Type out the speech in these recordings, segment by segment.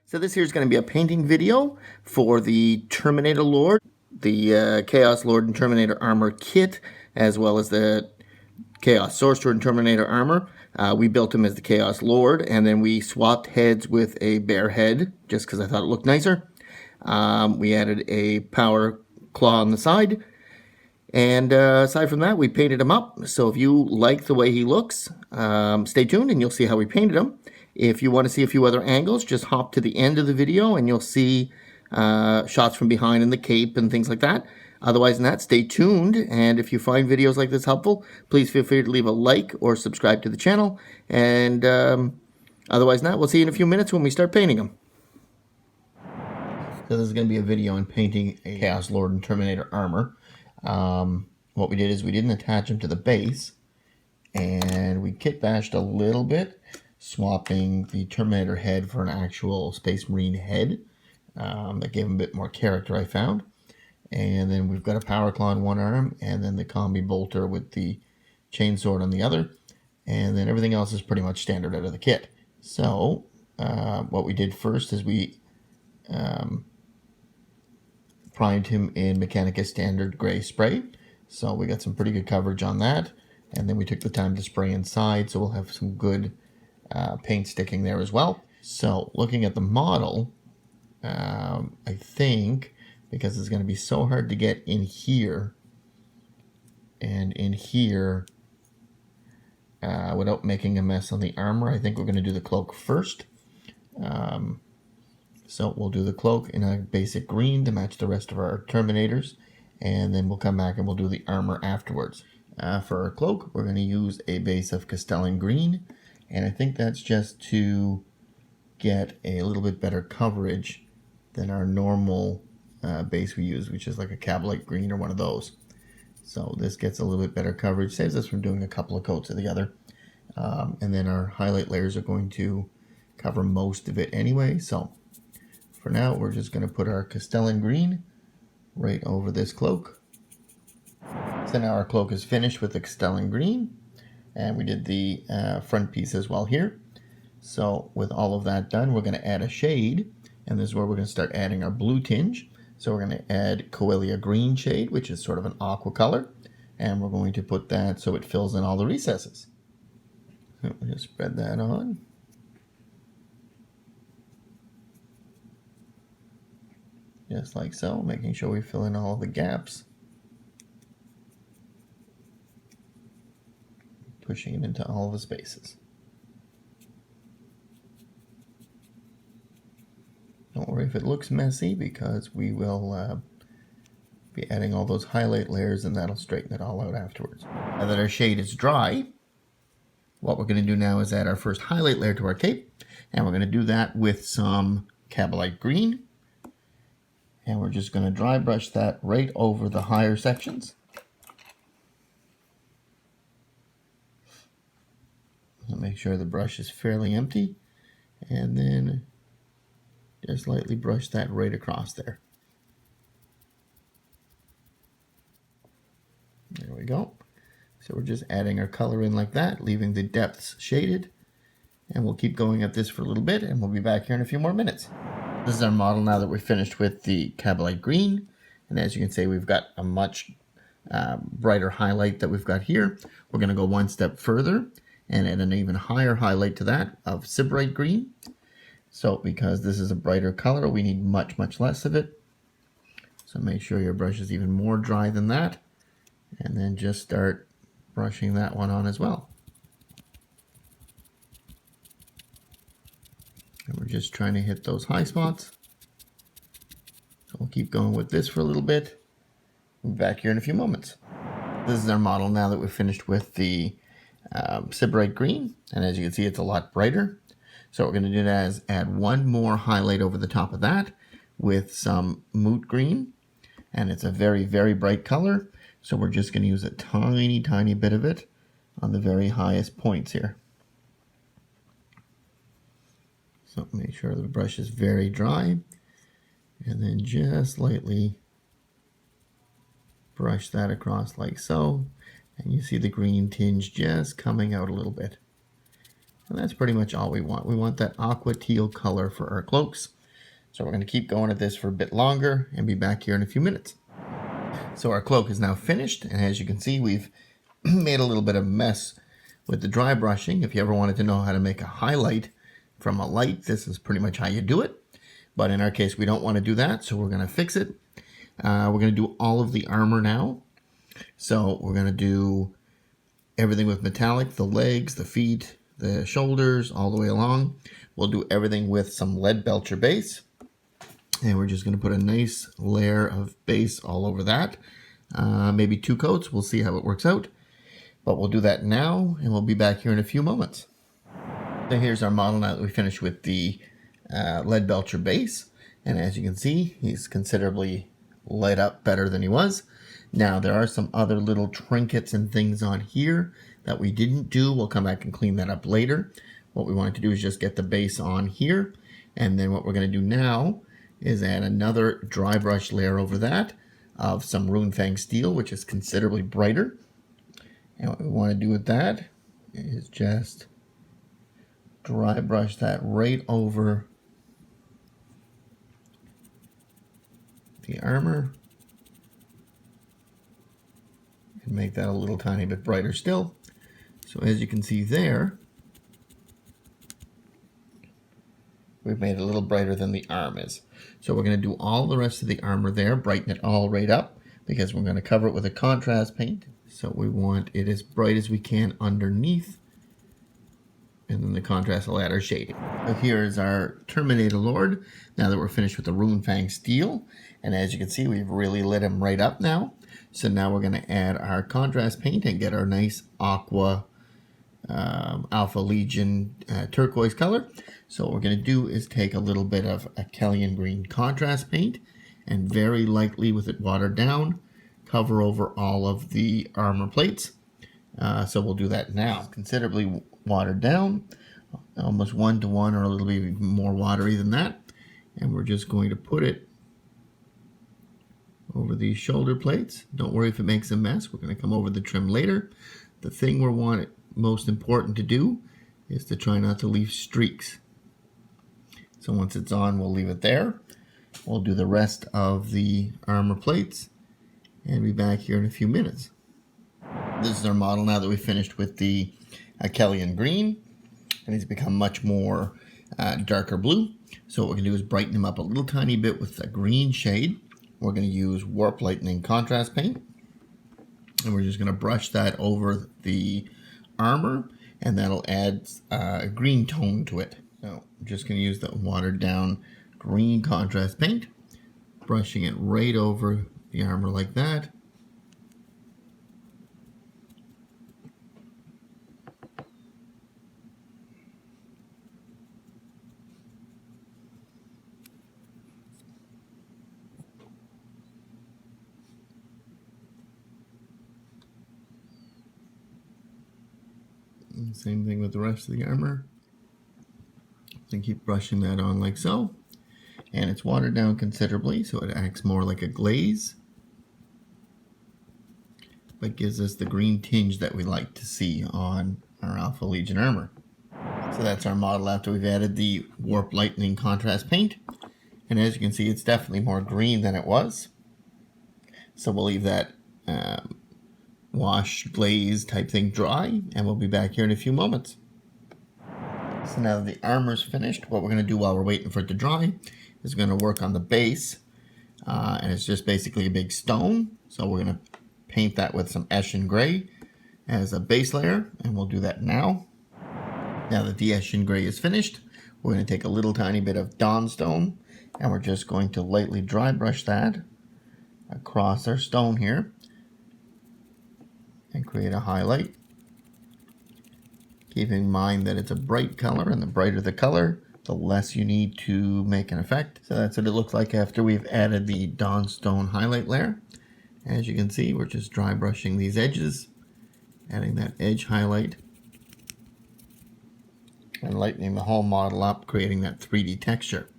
So this here is going to be a painting video for the Terminator Lord, the Chaos Lord and Terminator Armour kit, as well as the Chaos Sorcerer and Terminator Armour. We built him as the Chaos Lord, and then we swapped heads with a bear head, just because I thought it looked nicer. We added a power claw on the side, and aside from that, we painted him up. So if you like the way he looks, stay tuned and you'll see how we painted him. If you want to see a few other angles, just hop to the end of the video and you'll see shots from behind in the cape and things like that. Otherwise than that, stay tuned. And if you find videos like this helpful, please feel free to leave a like or subscribe to the channel. And otherwise than that, we'll see you in a few minutes when we start painting them. So this is going to be a video on painting a Chaos Lord and Terminator Armour. What we did is we didn't attach him to the base, and we kit bashed a little bit, swapping the Terminator head for an actual Space Marine head. That gave him a bit more character, I found. And then we've got a power claw on one arm, and then the combi bolter with the chainsword on the other. And then everything else is pretty much standard out of the kit. So what we did first is we primed him in Mechanicus standard gray spray. So we got some pretty good coverage on that. And then we took the time to spray inside, so we'll have some good paint sticking there as well. So looking at the model, I think, because it's going to be so hard to get in here and in here without making a mess on the armor, I think we're going to do the cloak first. So we'll do the cloak in a basic green to match the rest of our Terminators, and then we'll come back and we'll do the armor afterwards. For our cloak, we're going to use a base of Castellan green, and I think that's just to get a little bit better coverage than our normal base we use, which is like a Kabalite green or one of those. So this gets a little bit better coverage, saves us from doing a couple of coats of the other. And then our highlight layers are going to cover most of it anyway. So for now, we're just going to put our Castellan green right over this cloak. So now our cloak is finished with the Castellan green, and we did the front piece as well here. So with all of that done, we're going to add a shade, and this is where we're going to start adding our blue tinge. So we're going to add Coelia Greenshade, which is sort of an aqua color, and we're going to put that so it fills in all the recesses. So we'll just spread that on. Just like so, making sure we fill in all the gaps. Pushing it into all the spaces. Don't worry if it looks messy, because we will be adding all those highlight layers, and that'll straighten it all out afterwards. Now that our shade is dry, what we're going to do now is add our first highlight layer to our cape, and we're going to do that with some Kabalite green. And we're just going to dry brush that right over the higher sections. Make sure the brush is fairly empty, and then just lightly brush that right across there. There we go. So we're just adding our color in like that, leaving the depths shaded, and we'll keep going at this for a little bit, and we'll be back here in a few more minutes. This is our model now that we're finished with the Kabalite green, and as you can see, we've got a much brighter highlight that we've got here. We're going to go one step further and add an even higher highlight to that of Sybarite green. So because this is a brighter color, we need much, much less of it. So make sure your brush is even more dry than that, and then just start brushing that one on as well. And we're just trying to hit those high spots. So we'll keep going with this for a little bit. We'll be back here in a few moments. This is our model now that we've finished with the Sybarite green, and as you can see, it's a lot brighter. So what we're going to do now is add one more highlight over the top of that with some Moot green, and it's a very, very bright color. So we're just going to use a tiny, tiny bit of it on the very highest points here. So make sure the brush is very dry, and then just lightly brush that across like so, and you see the green tinge just coming out a little bit. And that's pretty much all we want. We want that aqua teal color for our cloaks. So we're going to keep going at this for a bit longer and be back here in a few minutes. So our cloak is now finished, and as you can see, we've made a little bit of a mess with the dry brushing. If you ever wanted to know how to make a highlight from a light, this is pretty much how you do it. But in our case, we don't want to do that, so we're going to fix it. We're going to do all of the armor now. So we're going to do everything with metallic, the legs, the feet, the shoulders, all the way along. We'll do everything with some Leadbelcher base. And we're just going to put a nice layer of base all over that. Maybe 2 coats. We'll see how it works out. But we'll do that now, and we'll be back here in a few moments. So here's our model now that we finished with the Leadbelcher base. And as you can see, he's considerably lit up better than he was. Now, there are some other little trinkets and things on here that we didn't do. We'll come back and clean that up later. What we wanted to do is just get the base on here. And then what we're going to do now is add another dry brush layer over that of some Runefang steel, which is considerably brighter. And what we want to do with that is just dry brush that right over the armor and make that a little tiny bit brighter still. So as you can see there, we've made it a little brighter than the arm is. So we're going to do all the rest of the armor there, brighten it all right up, because we're going to cover it with a contrast paint. So we want it as bright as we can underneath, and then the contrast will add our shading. So here is our Terminator Lord, now that we're finished with the Runefang steel. And as you can see, we've really lit him right up now. So now we're going to add our contrast paint and get our nice aqua Alpha Legion turquoise color. So what we're going to do is take a little bit of Akhelian green contrast paint and very lightly, with it watered down, cover over all of the armor plates. So we'll do that now. Considerably watered down, almost 1-to-1 or a little bit more watery than that. And we're just going to put it over these shoulder plates. Don't worry if it makes a mess. We're going to come over the trim later. The thing we're most important to do is to try not to leave streaks. So once it's on, we'll leave it there. We'll do the rest of the armor plates and be back here in a few minutes. This is our model now that we finished with the Akhelian green, and he's become much more darker blue. So what we're going to do is brighten him up a little tiny bit with the Greenshade. We're going to use Warp Lightning contrast paint, and we're just going to brush that over the armor, and that'll add a green tone to it. So I'm just going to use the watered down green contrast paint, brushing it right over the armor like that. And same thing with the rest of the armor. And keep brushing that on like so. And it's watered down considerably, so it acts more like a glaze, but gives us the green tinge that we like to see on our Alpha Legion armor. So that's our model after we've added the Warp Lightning contrast paint. And as you can see, it's definitely more green than it was. So we'll leave that wash glaze type thing dry, and we'll be back here in a few moments. So now that the armor's finished, what we're going to do while we're waiting for it to dry is we're going to work on the base. And it's just basically a big stone. So we're going to paint that with some Eshin Gray as a base layer, and we'll do that now. Now that the Eshin Gray is finished, we're going to take a little tiny bit of Dawnstone, and we're just going to lightly dry brush that across our stone here and create a highlight. Keeping in mind that it's a bright color, and the brighter the color, the less you need to make an effect. So that's what it looks like after we've added the Dawnstone highlight layer. As you can see, we're just dry brushing these edges, adding that edge highlight, and lightening the whole model up, creating that 3D texture.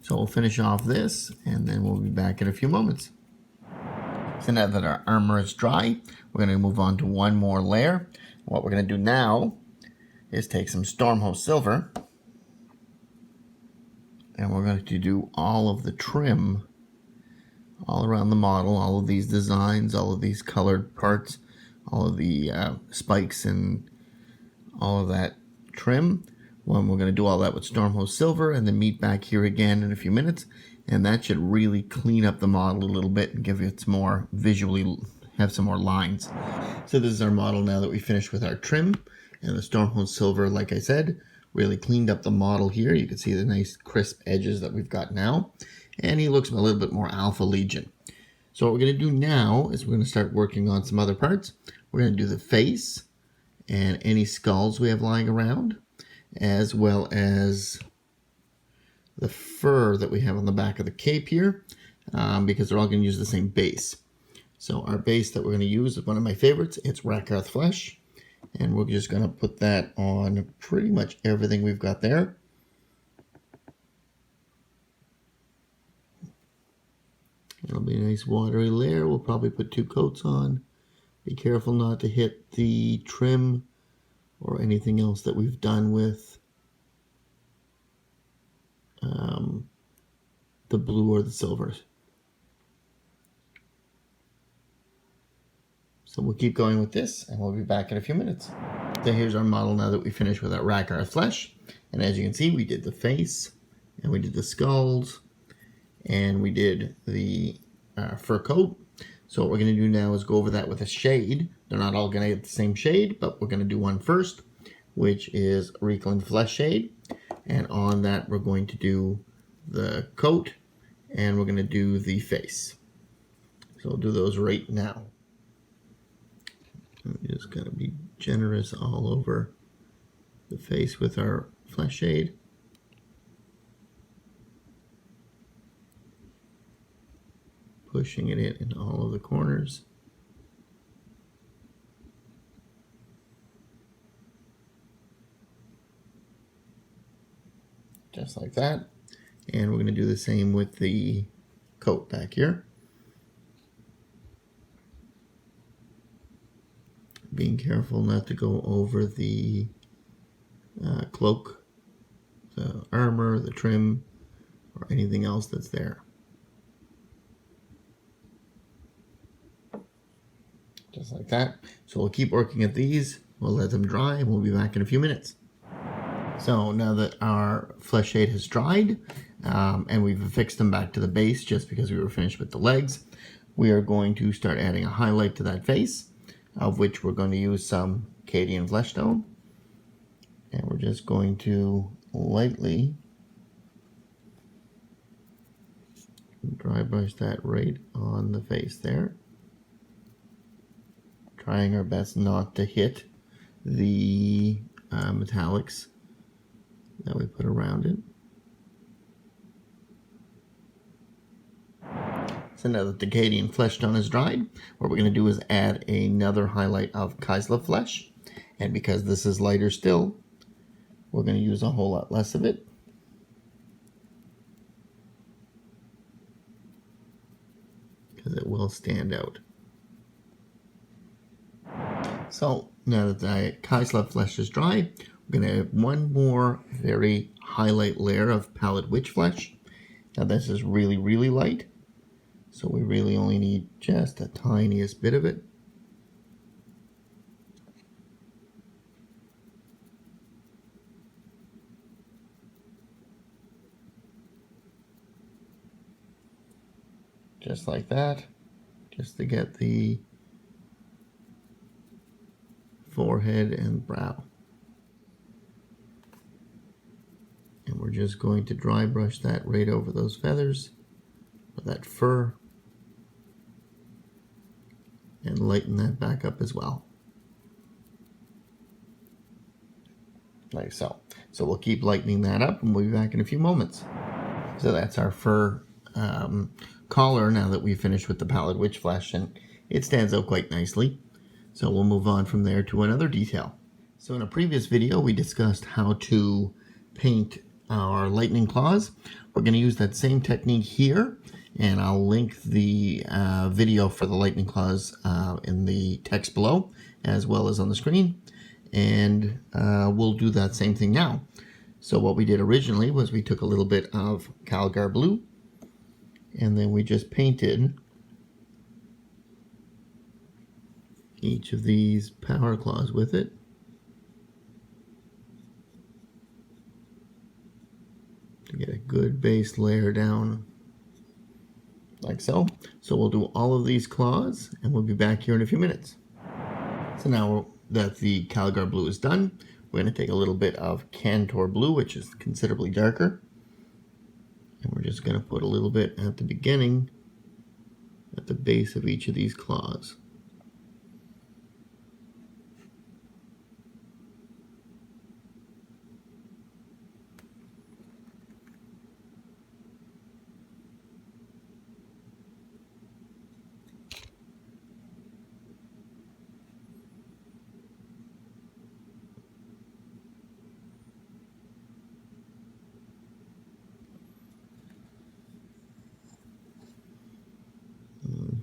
So we'll finish off this, and then we'll be back in a few moments. So now that our armor is dry, we're going to move on to one more layer. What we're going to do now is take some Stormhost silver, and we're going to do all of the trim all around the model, all of these designs, all of these colored parts, all of the spikes and all of that trim. Well, we're going to do all that with Stormhost Silver and then meet back here again in a few minutes. And that should really clean up the model a little bit and give it some more visually, have some more lines. So this is our model now that we finished with our trim. And the Stormhost Silver, like I said, really cleaned up the model here. You can see the nice crisp edges that we've got now. And he looks a little bit more Alpha Legion. So what we're going to do now is we're going to start working on some other parts. We're going to do the face and any skulls we have lying around, as well as the fur that we have on the back of the cape here, because they're all going to use the same base. So our base that we're going to use is one of my favorites. It's Rakarth flesh, and we're just going to put that on pretty much everything we've got there. It'll be a nice watery layer. We'll probably put 2 coats on. Be careful not to hit the trim or anything else that we've done with the blue or the silvers. So we'll keep going with this and we'll be back in a few minutes. So here's our model now that we finished with our Rakarth flesh. And as you can see, we did the face and we did the skulls and we did the fur coat. So what we're going to do now is go over that with a shade. They're not all going to get the same shade, but we're going to do one first, which is Reikland Fleshshade. And on that, we're going to do the coat and we're going to do the face. So we'll do those right now. I'm just going to be generous all over the face with our Fleshshade. Pushing it in all of the corners. Just like that. And we're going to do the same with the coat back here. Being careful not to go over the cloak, the armor, the trim, or anything else that's there. Just like that. So we'll keep working at these. We'll let them dry and we'll be back in a few minutes. So now that our Fleshshade has dried and we've affixed them back to the base just because we were finished with the legs, we are going to start adding a highlight to that face, of which we're going to use some Cadian Fleshtone. And we're just going to lightly dry brush that right on the face there. Trying our best not to hit the metallics that we put around it. So now that the Cadian Fleshtone is dried, what we're going to do is add another highlight of Kislev flesh. And because this is lighter still, we're going to use a whole lot less of it. Because it will stand out. So now that the Kislev flesh is dry, we're going to add one more very highlight layer of Pallid witch flesh. Now this is really, really light. So we really only need just the tiniest bit of it. Just like that. Just to get the forehead and brow. And we're just going to dry brush that right over those feathers, or that fur, and lighten that back up as well. Like so. So we'll keep lightening that up and we'll be back in a few moments. So that's our fur collar now that we've finished with the Pallid witch flesh, and it stands out quite nicely. So we'll move on from there to another detail. So in a previous video we discussed how to paint our lightning claws. We're going to use that same technique here, and I'll link the video for the lightning claws in the text below as well as on the screen, and we'll do that same thing now. So what we did originally was we took a little bit of Calgar blue, and then we just painted each of these power claws with it. To get a good base layer down like so. So we'll do all of these claws and we'll be back here in a few minutes. So now that the Calgar blue is done, we're going to take a little bit of Kantor blue, which is considerably darker. And we're just going to put a little bit at the beginning, at the base of each of these claws.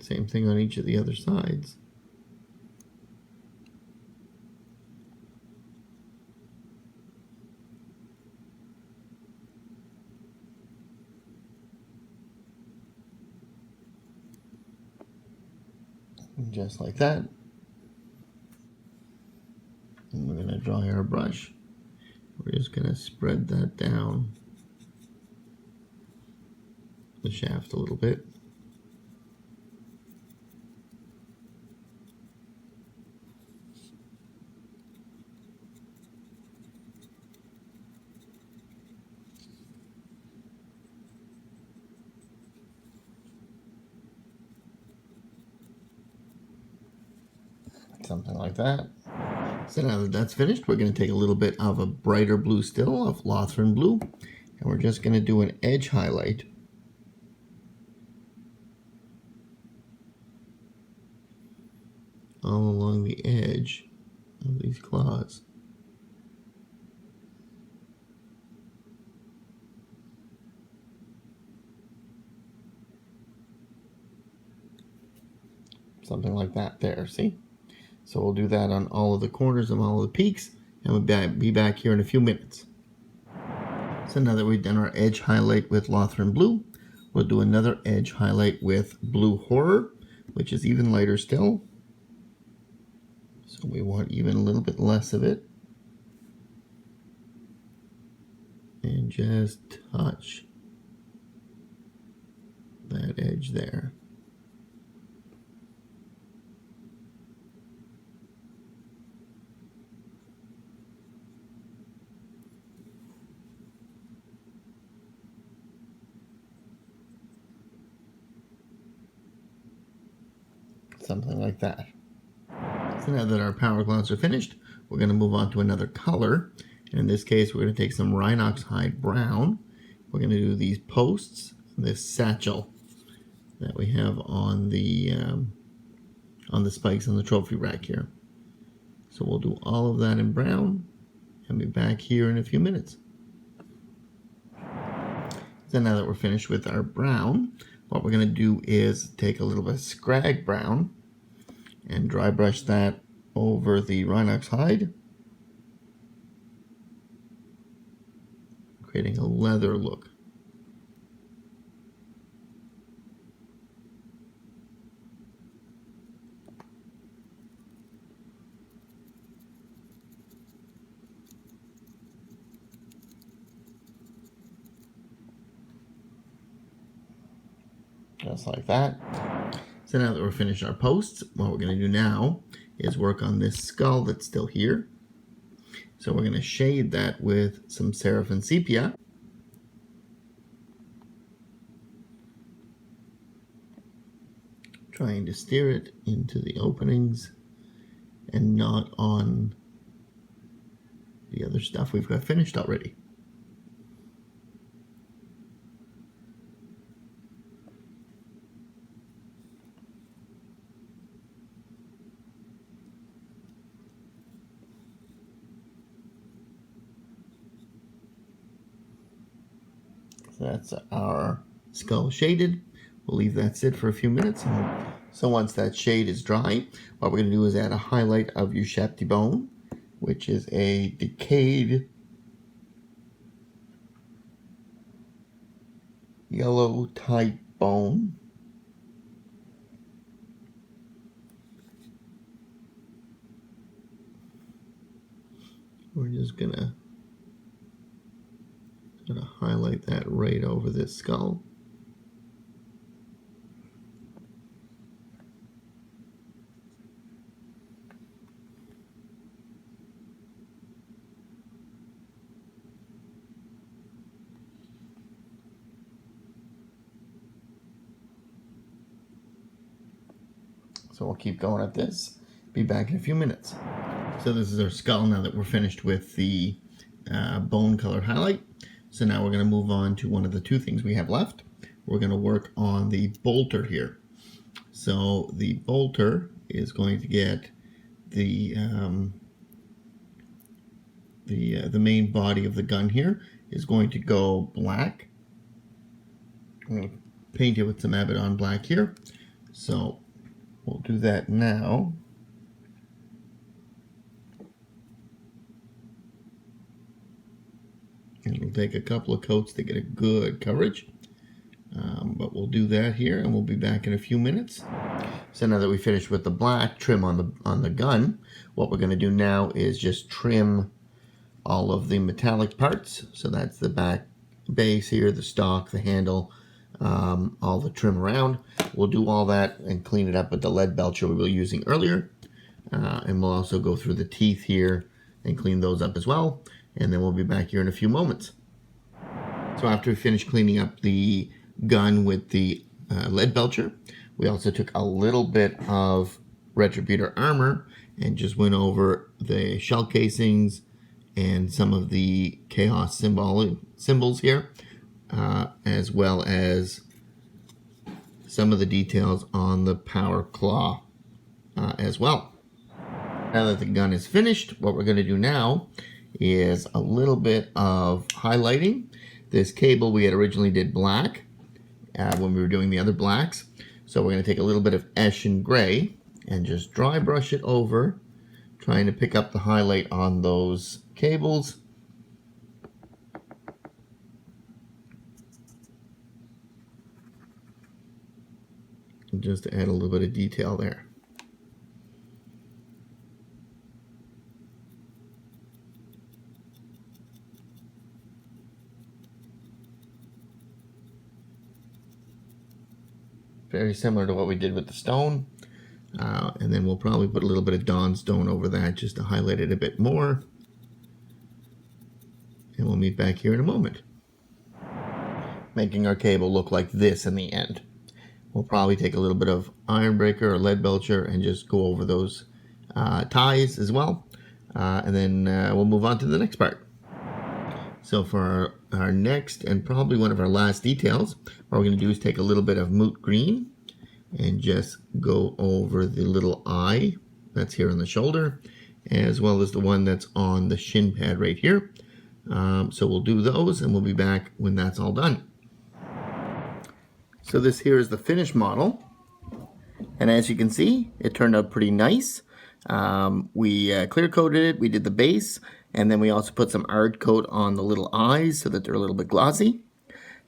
Same thing on each of the other sides. Just like that. And we're going to dry our brush. We're just going to spread that down the shaft a little bit. Something like that. So now that that's finished, we're going to take a little bit of a brighter blue still, of Lothern blue, and we're just going to do an edge highlight all along the edge of these claws. Something like that there, see? So we'll do that on all of the corners and all of the peaks, and we'll be back here in a few minutes. So now that we've done our edge highlight with Lothern blue, we'll do another edge highlight with blue horror, which is even lighter still. So we want even a little bit less of it. And just touch that edge there. Something like that. So now that our power clouds are finished, we're going to move on to another color. And in this case, we're going to take some Rhinox hide brown. We're going to do these posts, this satchel that we have on the spikes on the trophy rack here. So we'll do all of that in brown and be back here in a few minutes. So now that we're finished with our brown, what we're going to do is take a little bit of Skrag brown and dry brush that over the Rhinox hide, creating a leather look. Just like that. So now that we're finished our posts, what we're going to do now is work on this skull that's still here. So we're going to shade that with some Saraphim Sepia. Trying to steer it into the openings and not on the other stuff we've got finished already. So that's our skull shaded. We'll leave that sit for a few minutes. So once that shade is dry, what we're going to do is add a highlight of Ushabti bone, which is a decayed yellow type bone. We're just gonna highlight that right over this skull. So we'll keep going at this. Be back in a few minutes. So this is our skull now that we're finished with the bone colored highlight. So now we're going to move on to one of the two things we have left. We're going to work on the bolter here. So the bolter is going to get the main body of the gun here is going to go black. I'm going to paint it with some Abaddon black here. So we'll do that now. And it'll take a couple of coats to get a good coverage. But we'll do that here and we'll be back in a few minutes. So now that we finished with the black trim on the gun, what we're going to do now is just trim all of the metallic parts. So that's the back base here, the stock, the handle, all the trim around. We'll do all that and clean it up with the Leadbelcher we were using earlier. And we'll also go through the teeth here and clean those up as well. And then we'll be back here in a few moments. So after we finished cleaning up the gun with the Leadbelcher, we also took a little bit of Retributor Armour and just went over the shell casings and some of the chaos symbols here, as well as some of the details on the power claw as well. Now that the gun is finished, what we're going to do now is a little bit of highlighting. This cable we had originally did black when we were doing the other blacks. So we're going to take a little bit of Eshin Gray and just dry brush it over, trying to pick up the highlight on those cables. And just to add a little bit of detail there. Very similar to what we did with the stone. And then we'll probably put a little bit of Dawn Stone over that just to highlight it a bit more. And we'll meet back here in a moment. Making our cable look like this in the end. We'll probably take a little bit of Ironbreaker or Leadbelcher and just go over those ties as well. And then we'll move on to the next part. So for our next and probably one of our last details, what we're going to do is take a little bit of Moot Green and just go over the little eye that's here on the shoulder, as well as the one that's on the shin pad right here. So we'll do those and we'll be back when that's all done. So this here is the finished model. And as you can see, it turned out pretty nice. We clear coated it, we did the base, and then we also put some ard coat on the little eyes so that they're a little bit glossy.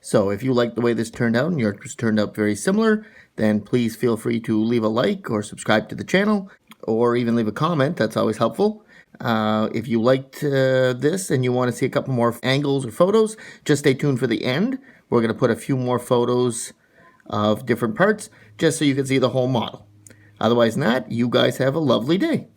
So if you like the way this turned out and yours turned out very similar, then please feel free to leave a like or subscribe to the channel, or even leave a comment. That's always helpful. If you liked this and you want to see a couple more angles or photos, just stay tuned for the end. We're going to put a few more photos of different parts just so you can see the whole model. Otherwise than that, you guys have a lovely day.